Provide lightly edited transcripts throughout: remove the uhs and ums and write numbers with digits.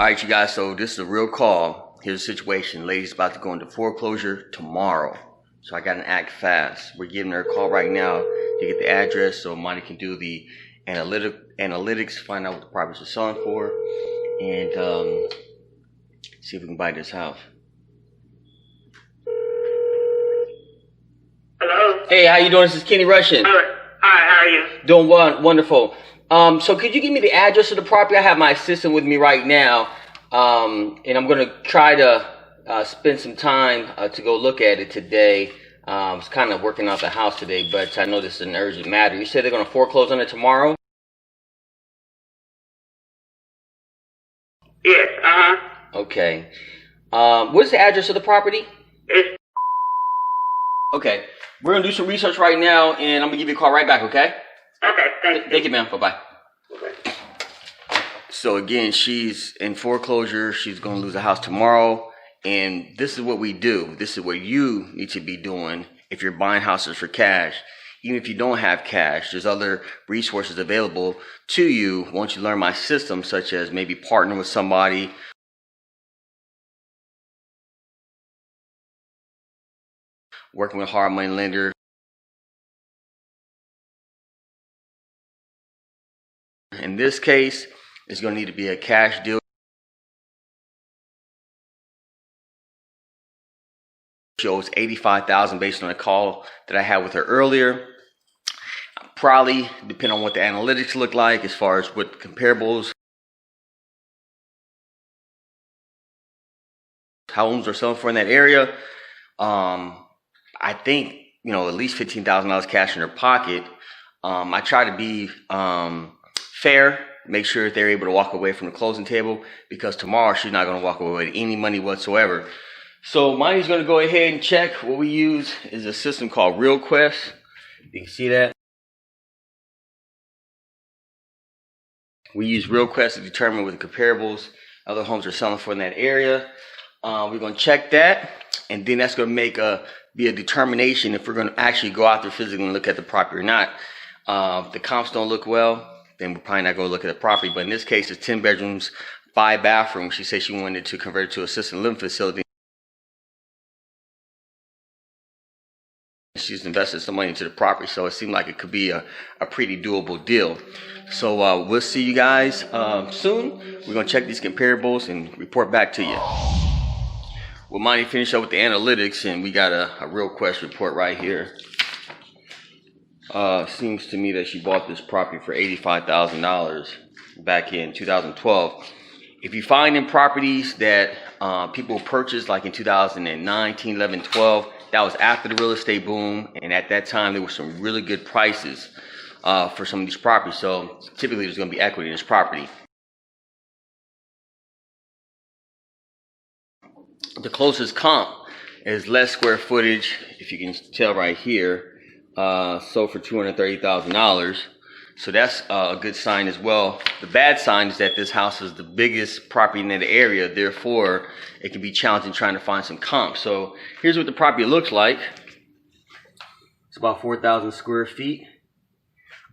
Alright, you guys, so this is a real call. Here's the situation. Lady's about to go into foreclosure tomorrow. So I got to act fast. We're giving her a call right now to get the address so Monty can do the analytics, find out what the properties are selling for, and see if we can buy this house. Hello? Hey, how you doing? This is Kenny Russian. Hi, how are you? Doing wonderful. So could you give me the address of the property? I have my assistant with me right now, and I'm going to try to spend some time to go look at it today. I was kind of working out the house today, but I know this is an urgent matter. You said they're going to foreclose on it tomorrow? Yes, Okay. What's the address of the property? It's Okay. We're going to do some research right now, and I'm going to give you a call right back, okay? okay, thank you. Thank you, ma'am. Bye-bye. Okay. So again, she's in foreclosure. She's going to lose the house tomorrow. And this is what we do. This is what you need to be doing if you're buying houses for cash. Even if you don't have cash, there's other resources available to you once you learn my system, such as maybe partner with somebody, working with a hard money lender. In this case, it's going to need to be a cash deal. Shows $85,000 based on a call that I had with her earlier. Probably depending on what the analytics look like as far as what comparables, how homes are selling for in that area. I think, you know, at least $15,000 cash in her pocket. I try to be fair, make sure that they're able to walk away from the closing table, because tomorrow she's not going to walk away with any money whatsoever. So Monty's going to go ahead and check. What we use is a system called RealQuest. You can see that. We use RealQuest to determine what the comparables other homes are selling for in that area. We're going to check that, and then that's going to make be a determination if we're going to actually go out there physically and look at the property or not. If the comps don't look well, then we're probably not going to look at the property. But in this case, it's 10 bedrooms, 5 bathrooms. She said she wanted to convert it to an assisted living facility. She's invested some money into the property, so it seemed like it could be a pretty doable deal. So we'll see you guys soon. We're going to check these comparables and report back to you. We'll Monty finish up with the analytics, and we got a RealQuest report right here. Seems to me that she bought this property for $85,000 back in 2012. If you find in properties that people purchased like in 2019, 11, 12, that was after the real estate boom, and at that time there were some really good prices for some of these properties. So typically there's going to be equity in this property. The closest comp is less square footage, if you can tell right here, sold for $230,000. So that's a good sign as well. The bad sign is that this house is the biggest property in the area. Therefore, it can be challenging trying to find some comps. So here's what the property looks like. It's about 4,000 square feet.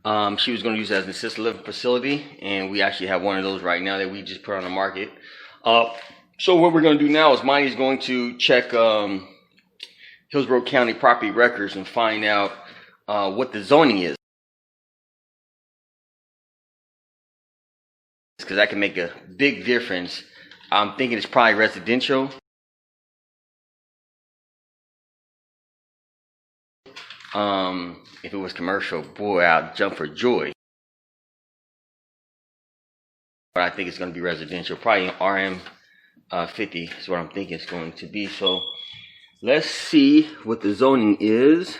She was going to use it as an assisted living facility, and we actually have one of those right now that we just put on the market. So what we're going to do now is Monty's going to check Hillsborough County property records and find out what the zoning is, because that can make a big difference. I'm thinking it's probably residential. If it was commercial, boy, I'd jump for joy. But I think it's going to be residential. Probably RM 50 is what I'm thinking it's going to be. So let's see what the zoning is.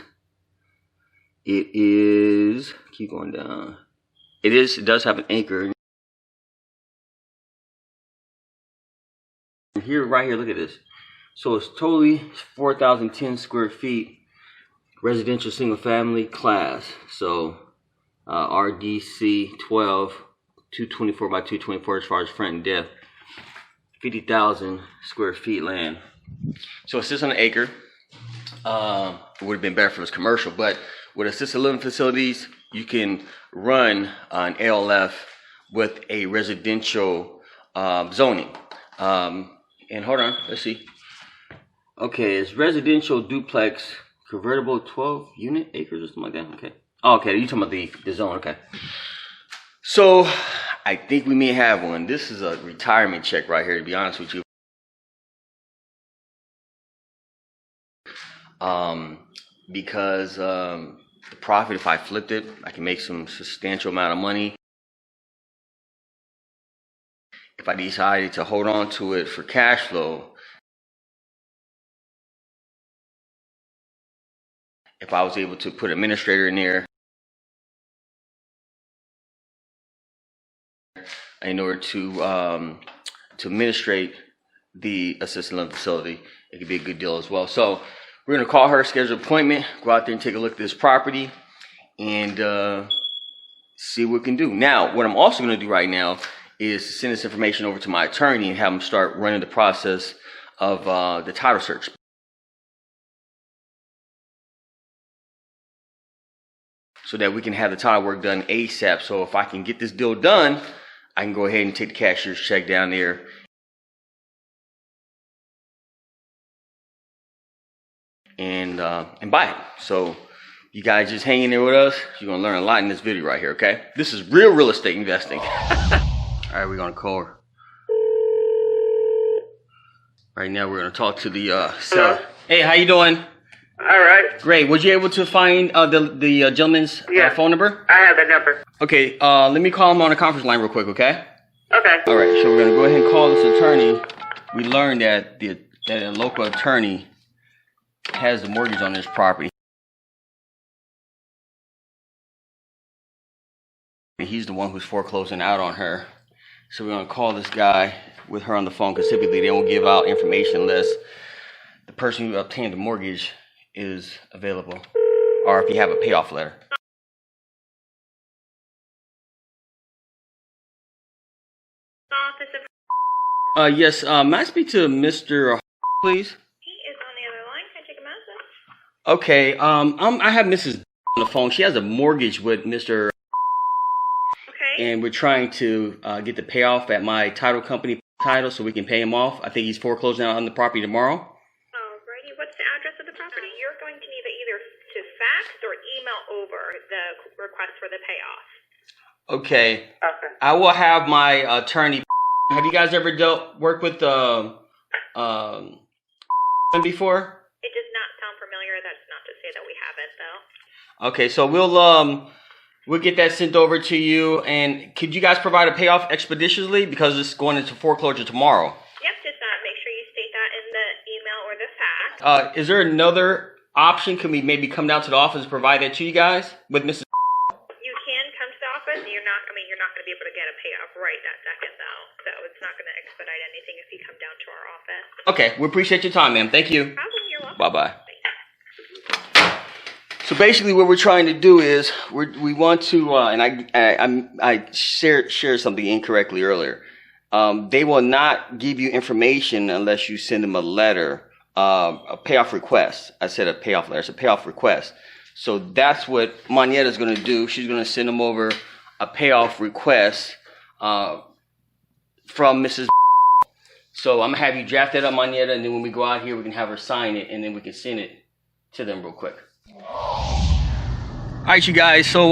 It is, keep going down. It does have an acre. Here, right here, look at this. So it's totally 4,010 square feet, residential single family class. So RDC 12, 224 by 224 as far as front and depth. 50,000 square feet land. So it sits on an acre. It would have been better if it was commercial, but with assisted living facilities, you can run an ALF with a residential zoning. And hold on, let's see. Okay, it's residential duplex, convertible 12 unit acres or something like that. Okay. Oh, okay, you're talking about the zone. Okay. So I think we may have one. This is a retirement check right here, to be honest with you. Because the profit, if I flipped it, I can make some substantial amount of money. If I decided to hold on to it for cash flow, if I was able to put an administrator in there in order to administrate the assisted living facility, it could be a good deal as well. So we're going to call her, schedule an appointment, go out there and take a look at this property, and see what we can do. Now, what I'm also going to do right now is send this information over to my attorney and have him start running the process of the title search. So that we can have the title work done ASAP. So if I can get this deal done, I can go ahead and take the cashier's check down there and buy it. So you guys just hang in there with us. You're gonna learn a lot in this video right here, okay? This is real estate investing. All right, we're gonna call her. Right now, we're gonna talk to the seller. Hello? Hey, how you doing? All right. Great. Was you able to find the gentleman's phone number? I have the number. Okay. Let me call him on a conference line real quick, okay? Okay. All right. So we're gonna go ahead and call this attorney. We learned that that a local attorney has the mortgage on this property. He's the one who's foreclosing out on her. So we're gonna call this guy with her on the phone, because typically they won't give out information unless the person who obtained the mortgage is available, or if you have a payoff letter. Yes, may I speak to Mr. please? He is on the other line. Can I take a message? Okay, I have Mrs. on the phone. She has a mortgage with Mr. Okay. And we're trying to get the payoff at my title company title so we can pay him off. I think he's foreclosing out on the property tomorrow. Alrighty. What's the address of the property? You're going to need it either to fax or email over the request for the payoff. Okay. Okay. I will have my attorney. Have you guys ever worked with before? It does not sound familiar. That's not to say that we haven't, though. Okay, so we'll get that sent over to you. And could you guys provide a payoff expeditiously, because it's going into foreclosure tomorrow? Yep. Just make sure you state that in the email or the fax. Is there another option? Can we maybe come down to the office and provide that to you guys with Mrs. You can come to the office. You're not going to be able to get a payoff right that second, though. So it's not going to expedite anything if you come down to our office. Okay, we appreciate your time, ma'am. Thank you. No problem. You're welcome. Bye-bye. So basically what we're trying to do is we want to, and I shared something incorrectly earlier. They will not give you information unless you send them a letter, a payoff request. I said a payoff letter. It's a payoff request. So that's what Manieta's going to do. She's going to send them over a payoff request from Mrs. So I'm going to have you draft that up, Manieta, and then when we go out here, we can have her sign it, and then we can send it to them real quick. Alright, you guys, so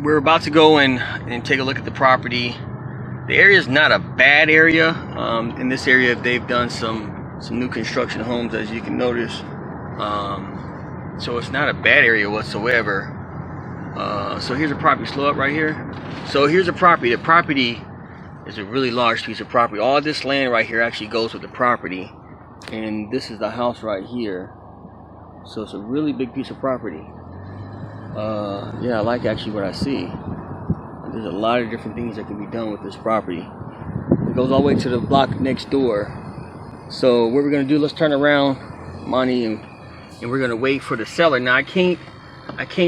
we're about to go and take a look at the property. The area is not a bad area. In this area, they've done some new construction homes, as you can notice. So it's not a bad area whatsoever. So here's a property. Slow up right here. So here's a property. The property is a really large piece of property. All this land right here actually goes with the property. And this is the house right here. So it's a really big piece of property. Yeah, I like actually what I see. There's a lot of different things that can be done with this property. It goes all the way to the block next door. So what we're gonna do, let's turn around, Monty, and we're gonna wait for the seller. Now I can't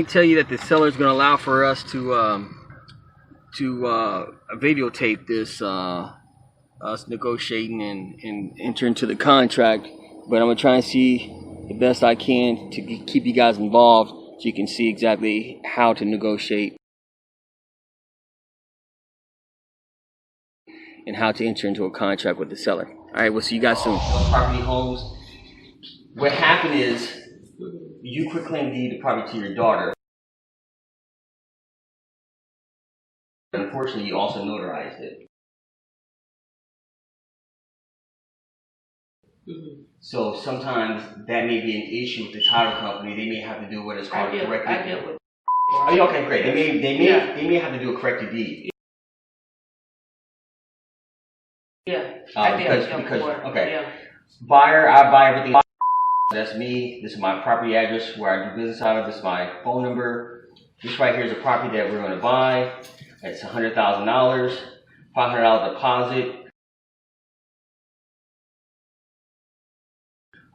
tell you that the seller is gonna allow for us to videotape this, us negotiating and enter into the contract. But I'm gonna try and see the best I can to keep you guys involved, so you can see exactly how to negotiate. and how to enter into a contract with the seller. All right, we'll see you guys soon. Property homes. What happened is you quit claim deed the property to your daughter. Unfortunately, you also notarized it. So sometimes that may be an issue with the title company. They may have to do what is called a corrected. I dealt with. Oh, yeah, okay, great. They may have to do a corrected deed. Yeah, I dealt with them before. Okay. Yeah. Buyer, I buy everything. That's me. This is my property address where I do business out of. This is my phone number. This right here is a property that we're going to buy. It's $100,000, $500 deposit.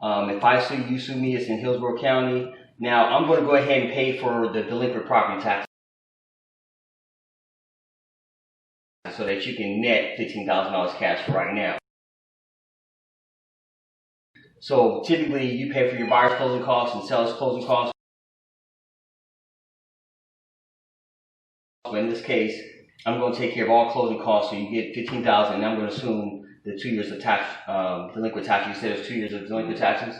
If I sue you, sue me. It's in Hillsborough County. Now I'm going to go ahead and pay for the delinquent property tax, so that you can net $15,000 cash for right now. So typically you pay for your buyer's closing costs and seller's closing costs. But in this case, I'm going to take care of all closing costs, so you get $15,000, and I'm going to assume the 2 years of tax, delinquent tax. You said it's 2 years of delinquent taxes.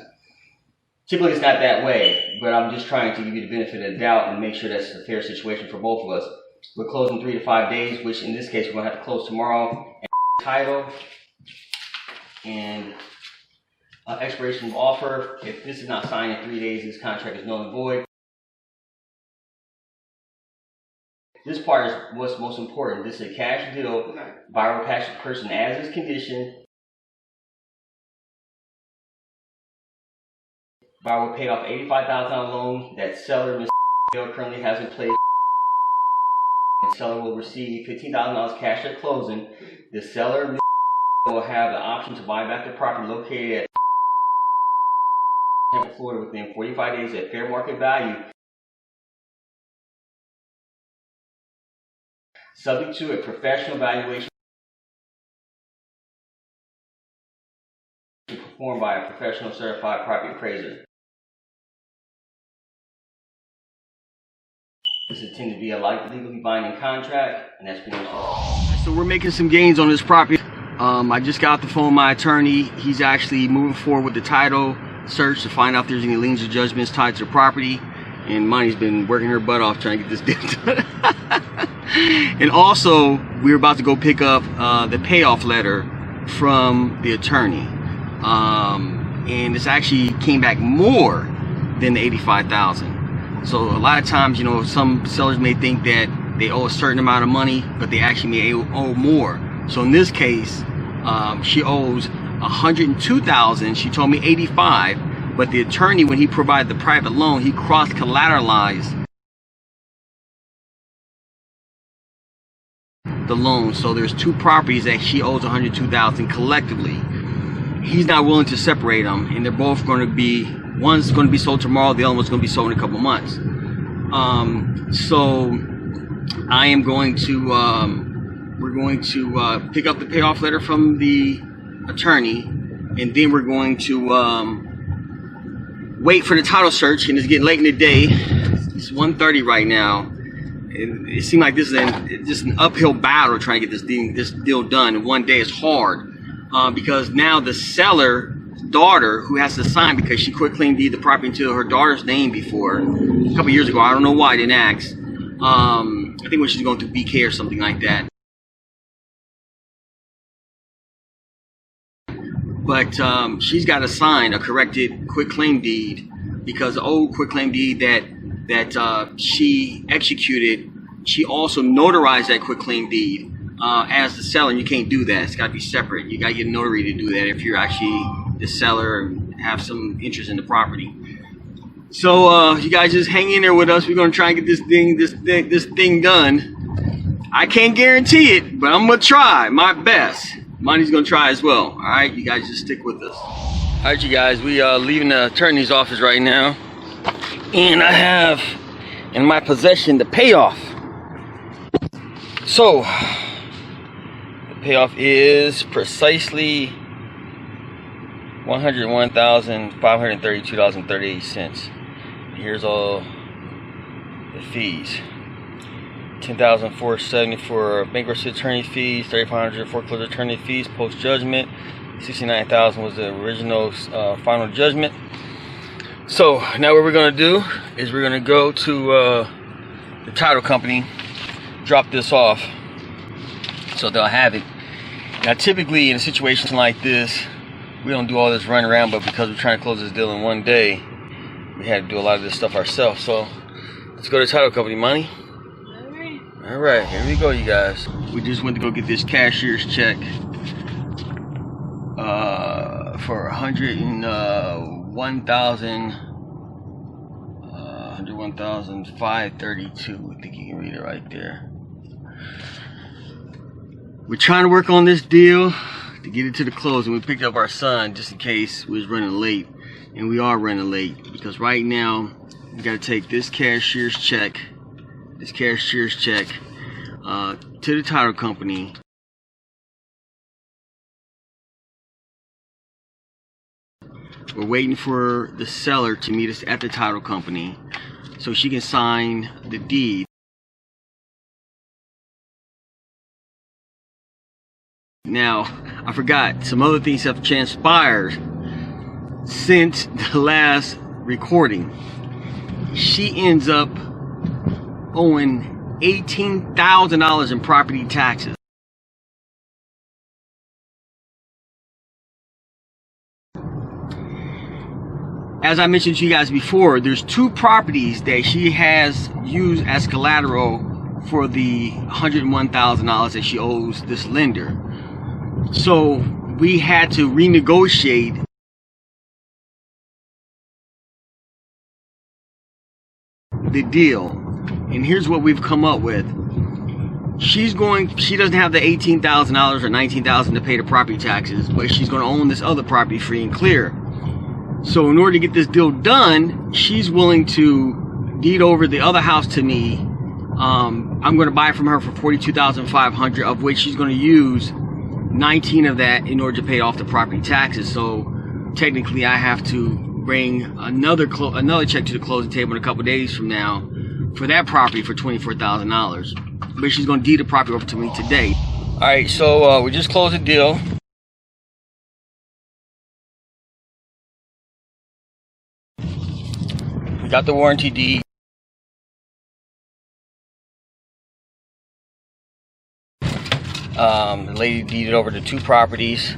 Typically it's not that way, but I'm just trying to give you the benefit of the doubt and make sure that's a fair situation for both of us. We're closing 3 to 5 days, which in this case we're going to have to close tomorrow. And title and expiration of offer. If this is not signed in 3 days, this contract is null and void. This part is what's most important. This is a cash deal. Buyer will cash the person as is conditioned. Buyer will pay off $85,000 loan that seller currently has in place. The seller will receive $15,000 cash at closing. The seller will have the option to buy back the property located at Tampa, Florida within 45 days at fair market value, subject to a professional valuation performed by a professional certified property appraiser. This is intended to be a legally binding contract, and that's pretty much all. So we're making some gains on this property. I just got off the phone with my attorney. He's actually moving forward with the title search to find out if there's any liens or judgments tied to the property. And Monty's been working her butt off trying to get this deal done. And also, we're about to go pick up the payoff letter from the attorney. And this actually came back more than the $85,000. So a lot of times, you know, some sellers may think that they owe a certain amount of money, but they actually may owe more. So in this case, she owes $102,000. She told me $85,000, but the attorney, when he provided the private loan, he cross-collateralized the loan. So there's two properties that she owes $102,000 collectively. He's not willing to separate them, and they're both going to be, one's going to be sold tomorrow, the other one's going to be sold in a couple months. So I am going to, we're going to pick up the payoff letter from the attorney, and then we're going to wait for the title search, and it's getting late in the day. It's 1:30 right now. It seemed like this is just an uphill battle trying to get this deal done in one day. Is hard because now the seller daughter, who has to sign because she quit claim deed the property into her daughter's name before a couple years ago. I don't know why I didn't ask. I think when she's going through BK or something like that. But she's got to sign a corrected quit claim deed because the old quit claim deed that she executed, she also notarized that quit claim deed as the seller, and you can't do that. It's got to be separate. You got to get a notary to do that if you're actually the seller and have some interest in the property. So you guys just hang in there with us. We're gonna try and get this thing done. I can't guarantee it, but I'm gonna try my best. Monty's gonna try as well. All right, you guys just stick with us. All right, you guys, we are leaving the attorney's office right now, and I have in my possession the payoff. So the payoff is precisely $101,532.38. Here's all the fees. $10,470 for bankruptcy attorney fees, $3,500 foreclosure attorney fees post judgment, $69,000 was the original final judgment. So now what we're gonna do is we're gonna go to the title company, drop this off, so they'll have it. Now, typically in a situation like this, we don't do all this run around, but because we're trying to close this deal in one day, we had to do a lot of this stuff ourselves. So let's go to the title company, money. All right, here we go, you guys. We just went to go get this cashier's check for $101,532. I think you can read it right there. We're trying to work on this deal to get it to the close, and we picked up our son just in case we was running late, and we are running late because right now we got to take this cashier's check to the title company. We're waiting for the seller to meet us at the title company so she can sign the deed. Now, I forgot, some other things have transpired since the last recording. She ends up owing $18,000 in property taxes. As I mentioned to you guys before, there's two properties that she has used as collateral for the $101,000 that she owes this lender. So we had to renegotiate the deal, and here's what we've come up with. She doesn't have the $18,000 or $19,000 to pay the property taxes, but she's going to own this other property free and clear. So in order to get this deal done, she's willing to deed over the other house to me. I'm going to buy it from her for $42,500, of which she's going to use 19 of that in order to pay off the property taxes. So technically I have to bring another check to the closing table in a couple days from now for that property for $24,000. But she's going to deed the property over to me today. All right, so we just closed the deal. We got the warranty deed. The lady deeded over the two properties,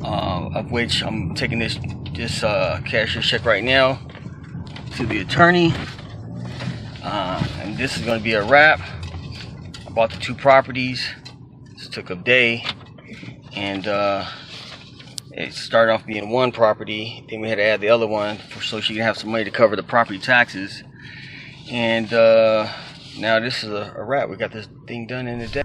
of which I'm taking this cashier's check right now to the attorney, and this is going to be a wrap. I bought the two properties. This took a day, and it started off being one property, then we had to add the other one so she can have some money to cover the property taxes, and now this is a wrap. We got this thing done in a day.